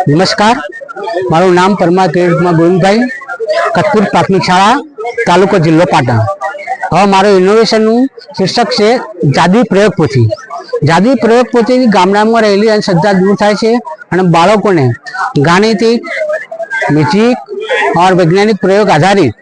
નમસ્કાર, મારું નામ પરમાર કિરીટમાં ગોવિંદભાઈ, કતપુર પ્રાથમિક શાળા, તાલુકો જિલ્લો પાટણ. હવે મારું ઇનોવેશનનું શીર્ષક છે જાદુઈ પ્રયોગ પોથી. જાદુઈ પ્રયોગ પોથીથી ગામડામાં રહેલી અંધશ્રદ્ધા દૂર થાય છે અને બાળકોને ગાણિતિક, મ્યુઝિક और વૈજ્ઞાનિક પ્રયોગ આધારિત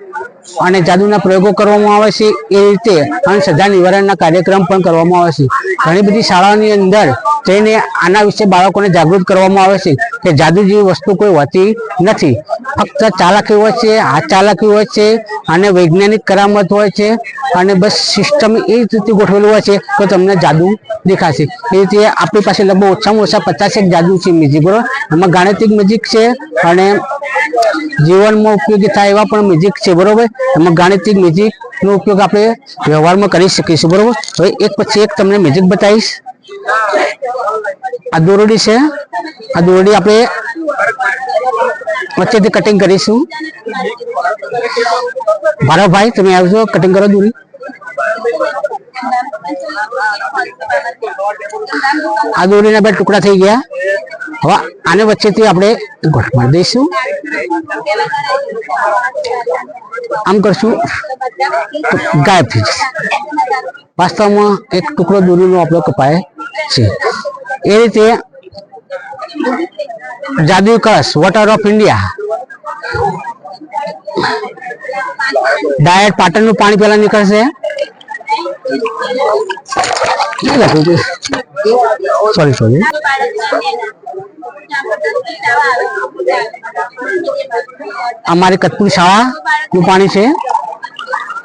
અને જાદુના પ્રયોગો કરવામાં આવે છે. એ રીતે અંધશ્રદ્ધા નિવારણના કાર્યક્રમ પણ કરવામાં આવે છે. ઘણી બધી શાળાઓની અંદર જઈને આના વિશે બાળકોને જાગૃત કરવામાં આવે છે કે જાદુ જેવી વસ્તુ કોઈ હોતી નથી, ફક્ત ચાલાકી હોય છે, હાથ ચાલાકી હોય છે અને વૈજ્ઞાનિક કરામત હોય છે અને બસ સિસ્ટમ એ રીતે ગોઠવેલું હોય છે તો તમને જાદુ દેખાશે. એ રીતે આપણી પાસે લગભગ ઓછામાં ઓછા 50 જાદુ છે મ્યુઝિક, બરોબર. એમાં ગાણિતિક મ્યુઝિક છે અને જીવનમાં ઉપયોગી થાય એવા પણ મ્યુઝિક છે, બરોબર. એમાં ગાણિતિક મ્યુઝિક નો ઉપયોગ આપણે વ્યવહારમાં કરી શકીશું, બરોબર. હવે એક પછી એક તમને મ્યુઝિક બતાવીશ. આ દોરડી છે, આ દોરડી આપણે વચ્ચેથી કટિંગ કરીશું. ભાઈ તમે આવજો, કટિંગ કરો દોરી. આ દોરીના 2 ટુકડા થઈ ગયા. હવે આને વચ્ચેથી આપણે ગોઠ મારી દઈશું. આમ કરશું તો ગાયબ થઈ જશે. વાસ્તવમાં એક ટુકડો દોરીનો આપણો કપાય છે. એ રીતે જાદુઈ કળશ, વોટર ઓફ ઇન્ડિયા, ડાયરેક્ટ પાટણનું પાણી પેલા નીકળશે. સોરી અમારી કતપુર શાળાનું પાણી છે.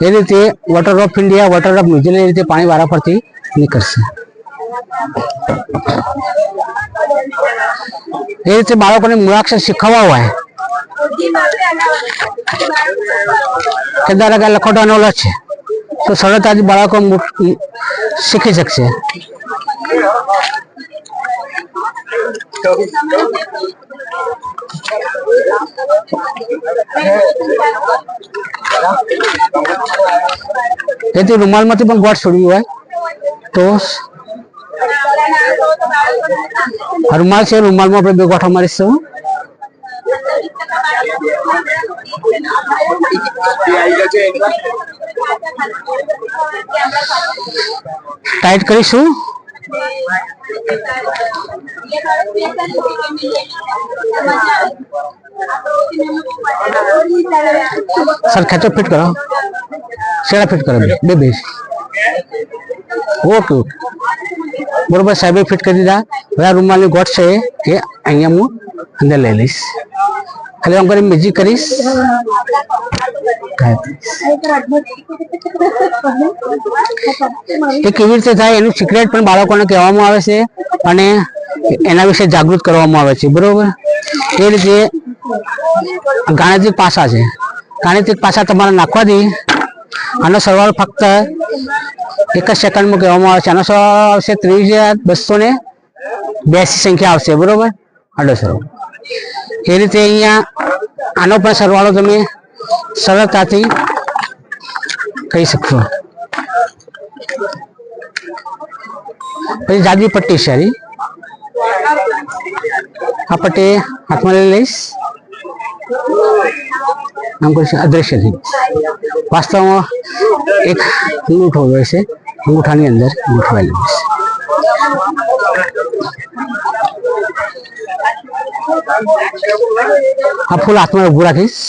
એ રીતે water of India, water of New Zealand, એ રીતે પાણી વારા પરથી નીકળશે. એ રીતે બાળકોને મૂળાક્ષર શીખવવા હોય કે ધારો લખોટાનો લ છે તો સરળતાથી બાળકો શીખી શકશે. તેથી રૂમાલમાંથી પણ ગોળ છોડવી હોય તો રૂમાલ છે, રૂમાલમાં આપણે 2 ગોઠા મારીશું. ટાઈટ કરીશું. સર ખેંચો, ફિટ કરો, શેડા ફિટ કરો, બે ઓકે ઓકે બરોબર. સાહેબે ફિટ કરી દીધા. હવે આ રૂમાલની ગોઠ છે એ અહીંયા હું અંદર લઈ લઈશ. ખાલી આમ કરી મ્યુઝિક કરીશ. એ કેવી રીતે થાય એનું સિક્રેટ પણ બાળકોને કહેવામાં આવે છે અને એના વિશે જાગૃત કરવામાં આવે છે, બરોબર. એ રીતે ગાણિતિક પાસા છે. ગાણિતિક પાસા તમારે નાખવાથી આનો સરવાળો ફક્ત 1 જ સેકન્ડમાં કહેવામાં આવે છે. આનો સરવાળો આવશે 23,282 સંખ્યા આવશે, બરોબર. આડો સરવાળો. એ રીતે અહીંયા આનો પણ સરવાળો તમે સરળતાથી કહી શકશો. પછી જાદુઈ પટ્ટી છે. આ પટ્ટી હાથમાં લઈ લઈશ. આમ કરીશ, અદ્રશ્ય થઈ. વાસ્તવમાં એક અંગૂઠો હોય છે, અંગૂઠાની અંદર ગોઠવાઈ લઈશ. આ ફૂલ હાથમાં ઊભું રાખીશ.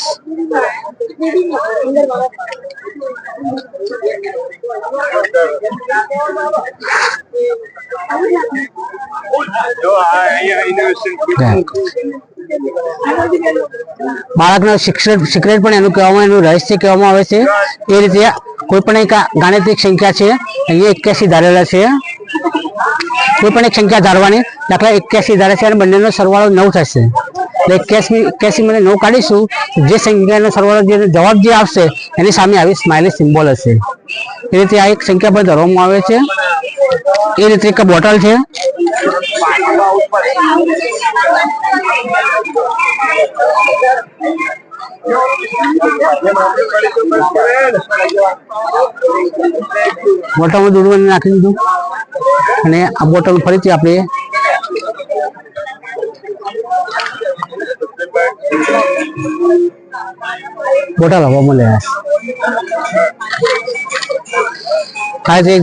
બાળકનો સિક્રેટ પણ એનું કહેવામાં, એનું રહસ્ય કહેવામાં આવે છે. એ રીતે કોઈ પણ એક ગાણિતિક સંખ્યા છે, અહીંયા 81 ધારેલા છે. કોઈ પણ એક સંખ્યા ધારવાની, દાખલા 81 ધારે છે અને બંનેનો સરવાળો 9 થશે. 81 માંથી 9 કાઢીશું, જે સંખ્યાનો સરવાળો જે જવાબ જે આવશે એની સામે આવી સ્માઇલી સિમ્બોલ હશે. એ રીતે આ એક સંખ્યા પર ધરવામાં આવે છે. એ રીતે એક બોટલ છે. બોટલમાં દૂધ નાખી દીધું અને આ બોટલ ફરીથી આપણે બોટલ હવામાં લે આ તે